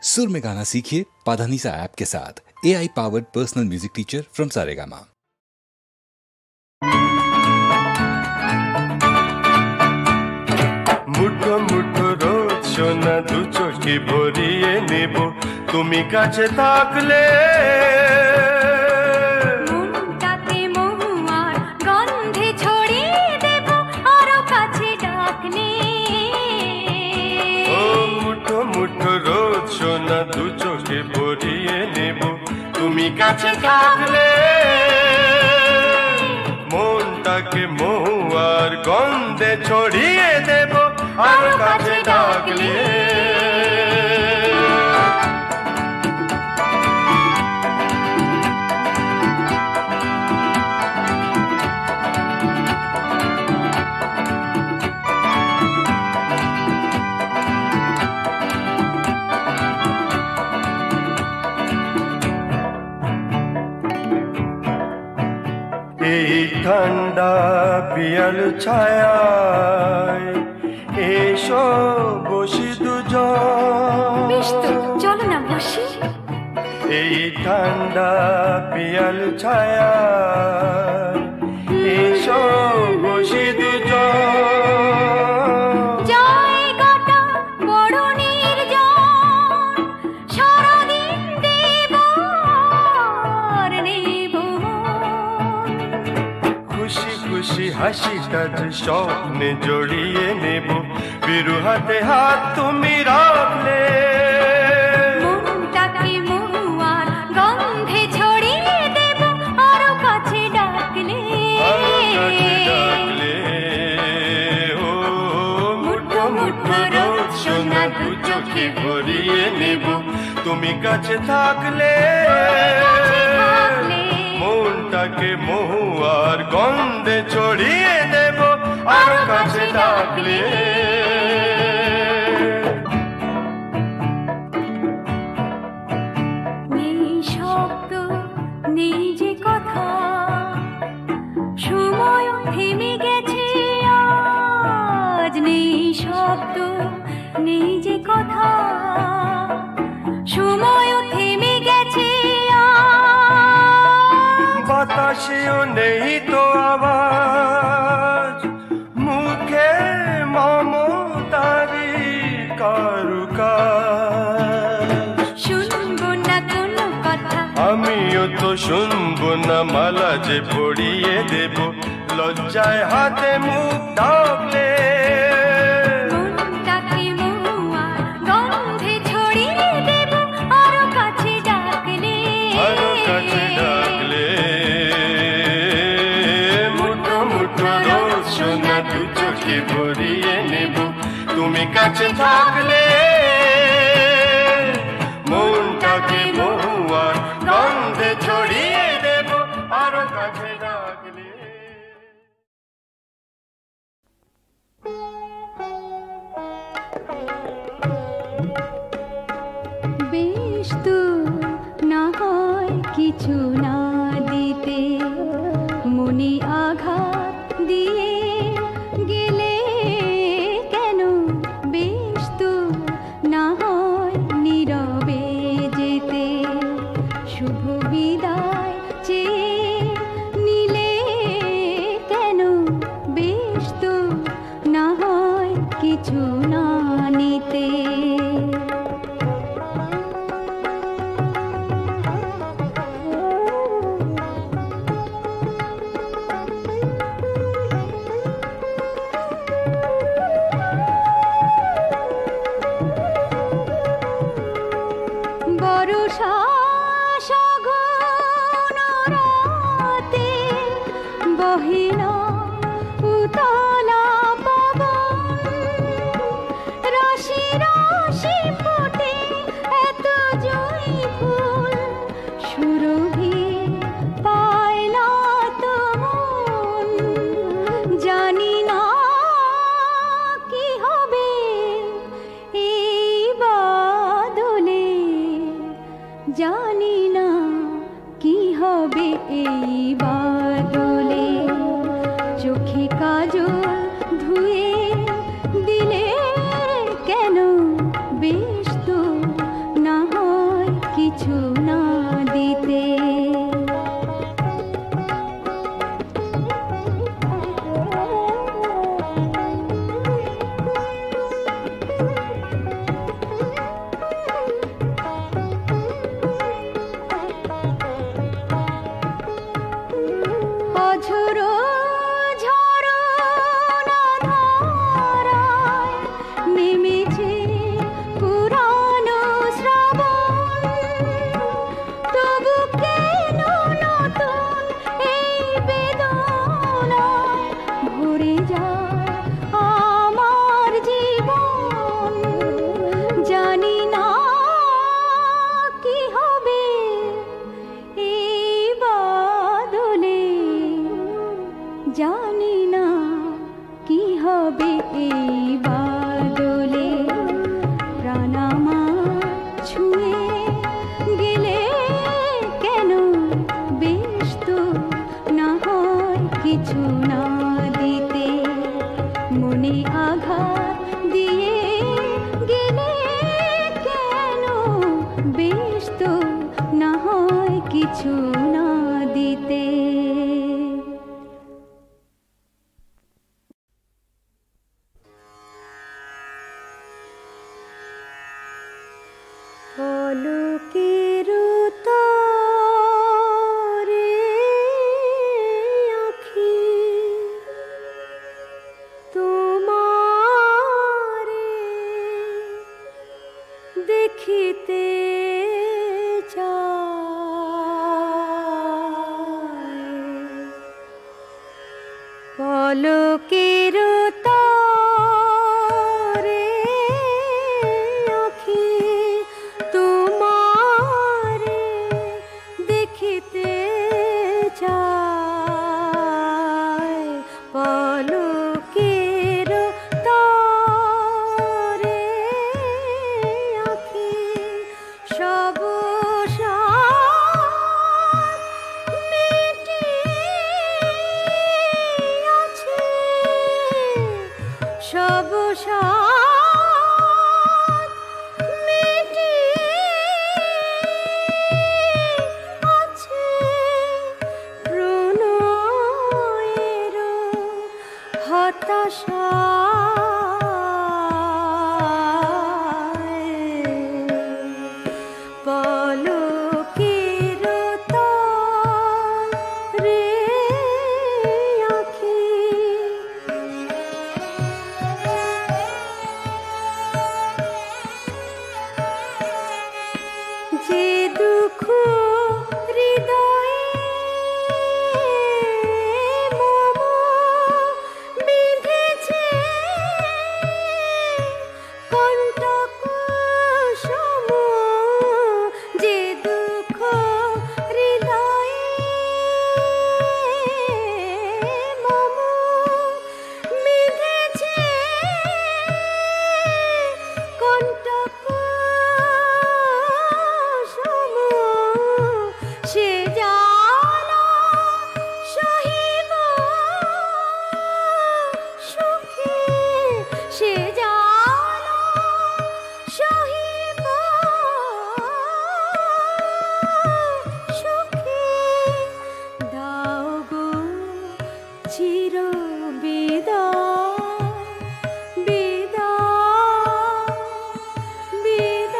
सुर में गाना सीखिए पाधानीसा ऐप के साथ। AI powered personal music teacher from Saregama. মুঠো মুঠো রোদ সোনা দু চোখে ভরিয়ে নেব তুমি কাছে থাকলে মনটাকে মহুয়ার গন্ধে ছড়িয়ে দেব আরো কাছে ডাকলে ও মুঠো মুঠো রোদ সোনা দু চোখে ভরিয়ে নেব তুমি কাছে থাকলে মনটাকে মহুয়ার গন্ধে ছড়িয়ে দেব আরো কাছে ডাকলে এই ঠান্ডা পিয়াল ছায়ায় এসো বসি দুজন বেশ তো চলো না বসি এই ঠান্ডা পিয়াল ছায়ায় এসো বসি দুজন জায়গাটা বড় নির্জন সারাদিন দেব আর নেব খুশি খুশি হাসিটা যে স্বপ্নে জড়িয়ে নেব বিরু হাতে হাত তুমি রাখলে মনটাকে মহুয়ার গন্ধে ছড়িয়ে দেব আরো কাছে ডাকলে ও মুঠো মুঠো রোদ সোনা দু চোখে ভরিয়ে নেব তুমি কাছে থাকলে মনটাকে মহুয়ার গন্ধে ছড়িয়ে দেব আরো কাছে ডাকলে নেই শব্দ নেই যে কথা সময় থেমে গেছে আজ নেই শব্দ নেই যে কথা সময় থেমে গেছে বাতাসেও নেই তো আওয়াজ মুখে মমতারি কারুকাজ শুনবো না কোনো কথা আমিও তো শুনবো না মালা যে পড়িয়ে দেব লজ্জায় হাতে মুখ ঢাকলে মনটাকে মহুয়ার গন্ধে ছড়িয়ে দেব আরো কাছে ডাকলে আরো কাছে ডাকলে মুঠো মুঠো রোদ সোনা দু চোখে ভরিয়ে নেব তুমি কাছে থাকলে মনটাকে মহুয়ার গন্ধে ছড়িয়ে দেব আরো কাছে ডাকলে বেশ তো না হয় কিছু না দিতে মনে আঘাত দিয়ে গেলে কেন বেশ তো না হয় নীরবে যেতে শুভ বিদায় চেয়ে নিলে কেন বেশ তো না হয় কিছু না নিতে বরষা সঘন রাতে বহে না উতলা পবন রাশি রাশি ফোটে এত জয়ী ফুল সুরভি পায় না তো মন জানি না কি হবে এই বাদলে জানি না কি হবে এই বাদলে চোখে কাজল ধুয়ে দিলে কেন বেশ তো না বেশ তো না হয় কিছু না দিতে। পলকের তরে আঁখি তোমারে দেখিতে চায়, পলকের তরে আঁখি তোমারে দেখিতে চায়, পলকের তরে আঁখি সব সব সাথ মিটে আছে, প্রণয়ের হতাশায়, পলকের তরে আঁখি। যে দুঃখ হৃদয়ে মম বিঁধেছে, কণ্টক সম, যে দুঃখ হৃদয়ে মম বিঁধেছে, কণ্টক সে জ্বালা সহিব সুখে, সে জ্বালা সহিব সুখে, দাও গো চির বিদায়, বিদায়, বিদায়,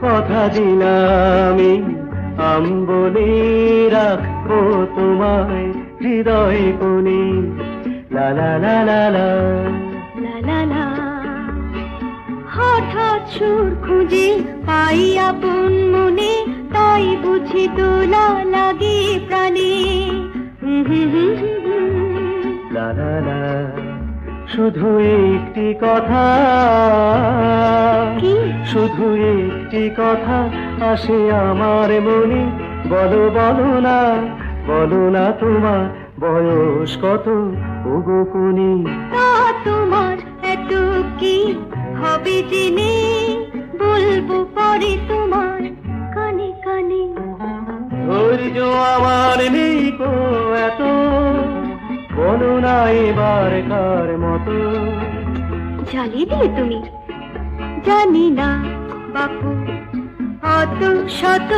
কথা দিলামি আম্বলে রাখবো তোমায় হৃদয় কোণে, লা লা লা লা লা লা লা লা। হঠাৎ সুর খুঁজে পাই আপন মনে, তাই বুঝি দোলা লাগে প্রাণে। লা লা লা। শুধু একটি কথা, শুধু একটি কথা আসে আমার মনে, বলো বলো না, বলো না তোমার বয়স কত ওগো কোনি। তা তোমার এত কি হবে জেনে, বলবো পরে তোমার কানে কানে। ধৈর্য আমার নেই কো এত, বলো না এবার কার মতো। জ্বালিয়ে দিলে তুমি, জানি না বাপু অত শত,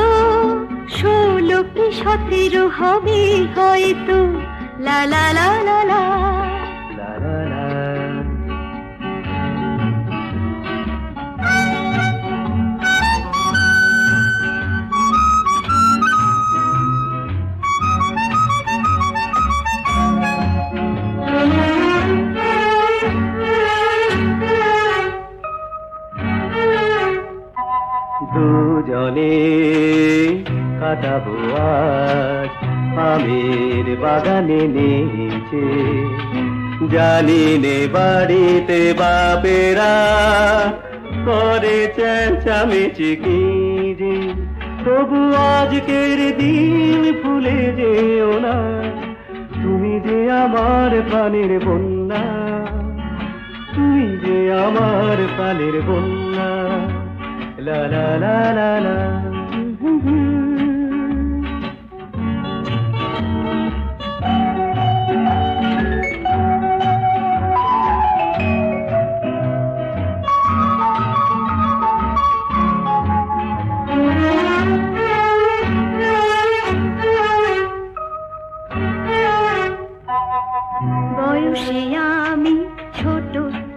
16 কি 17 হবে হয়তো, লা লা লা লা লা লা লা লা। দুজনে কাটাবো আজ আমের বাগানে নিচে, জানি নে বাড়িতে বাপেরা করে চেঁচামেচি কি যে, তবু আজকের দিন ভুলে যেও না, তুমি যে আমার প্রাণের বন্যা, তুমি যে আমার প্রাণের বন্যা। লা লা লা লা লা। বয়সে আমি ছোট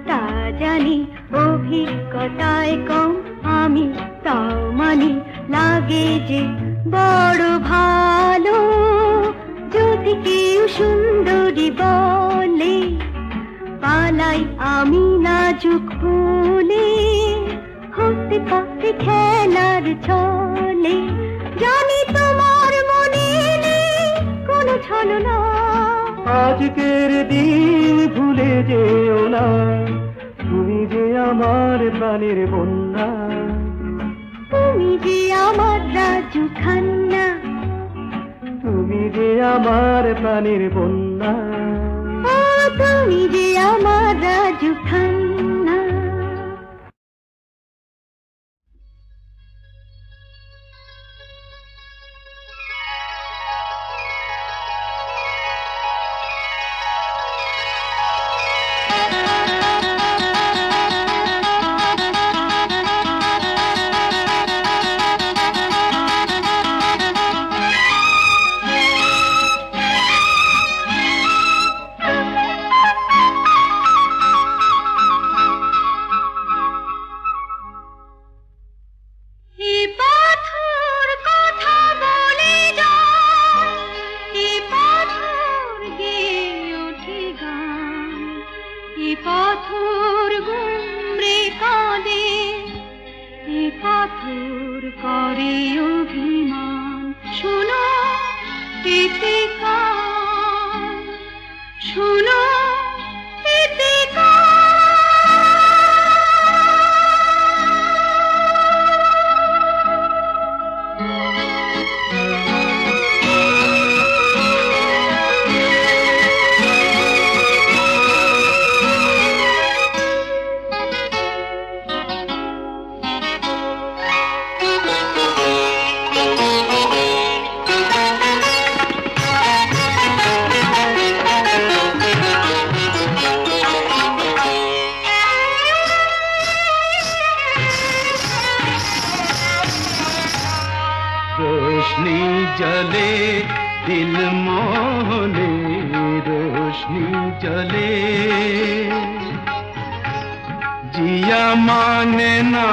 তা জানি, অভিজ্ঞতায় কম আমি তাও মানি, লাগে যে বড় ভালো যদি কেউ সুন্দরী বলে, পালাই আমি নাজুক ফুলে, হতে পারে খেলার ছলে, জানি তোমার মনে নেই কোনো ছলনা, আজকের দিন ভুলে যেও না, তুমি যে আমার প্রাণের বন্যা, তুমি যে আমার রাজু খান্না, তুমি যে আমার প্রাণের বন্যা। ও তুমি যে আমার রাজু খান্না। পাথর গুমরে কাঁদে, এ পাথর করে অভিমান, শোনো এতে কান, শোনো এতে কান। रोशनी जले दिल मोहने, रोशनी जले जिया माने ना,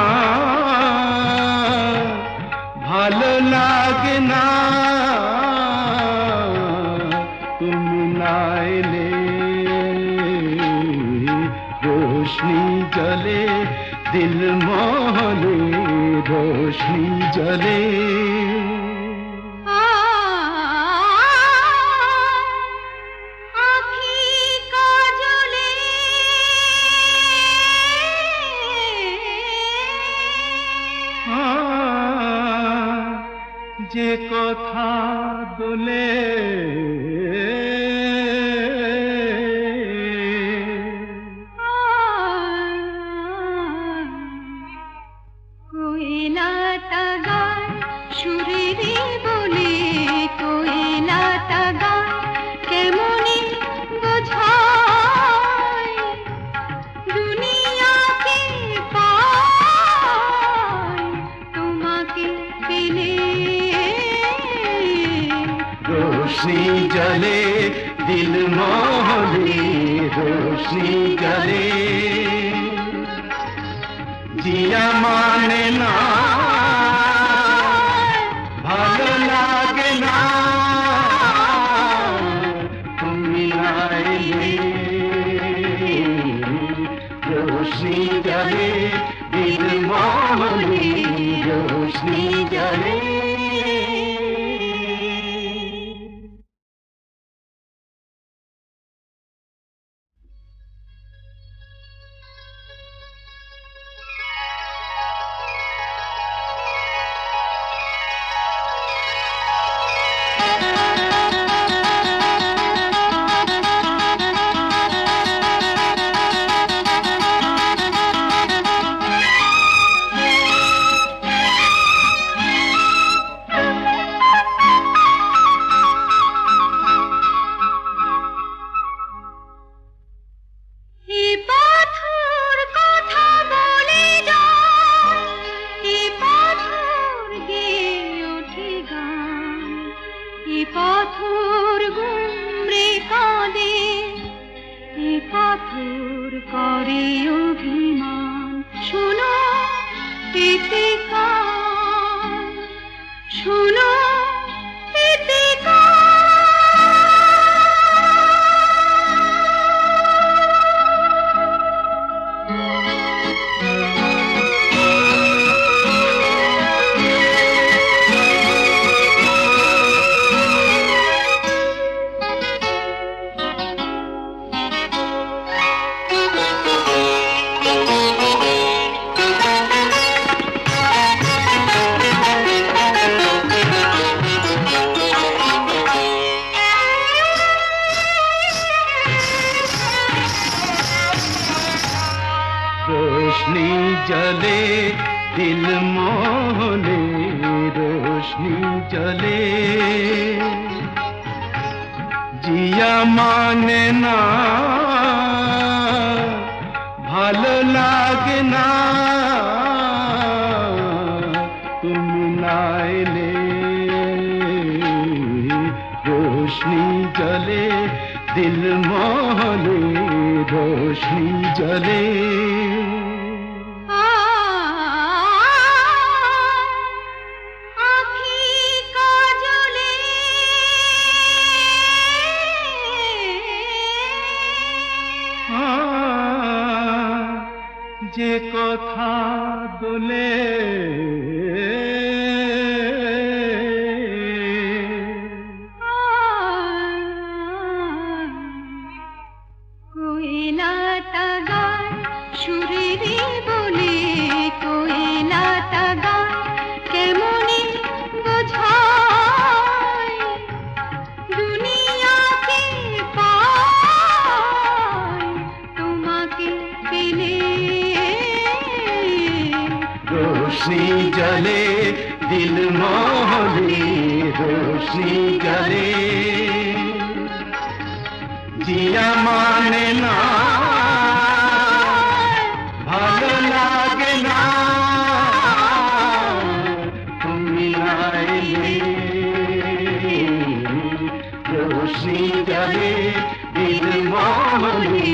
ভালো লাগে না তুমি না এলে, रोशनी जले दिल मोहने, रोशनी जले। যে কথা দোলে কোয়েলাটা গায় সুরেরে বলে, কোয়েলাটা গায় কেমনে বোঝায় দুনিয়াকে পায় তোমাকে পেলে। रोशनी जले दिल मोहने, रोशनी जले जिया माने ना, ভালো লাগে না তুমি না এলে, रोशनी जले दिल मोहने, रोशनी जले। পাথর করে অভিমান, শোনো এতে কার, শোনো এতে रोशनी जले दिल मोहने, रोशनी जले जिया माने ना, भालो लागे ना तुमी ना एले। रोशनी जले दिल मोहने, रोशनी जले যে কথা দোলে কোয়েলাটা গায় সুরেরে বলে, কোয়েলাটা গায় কেমনে বোঝায় দুনিয়াকে পায় তোমাকে পেলে। रोशनी जले दिल मोहनी, रोशनी जले जिया माने ना, भालो लागे ना तुमी ना एले। रोशनी जले दिल मोहनी,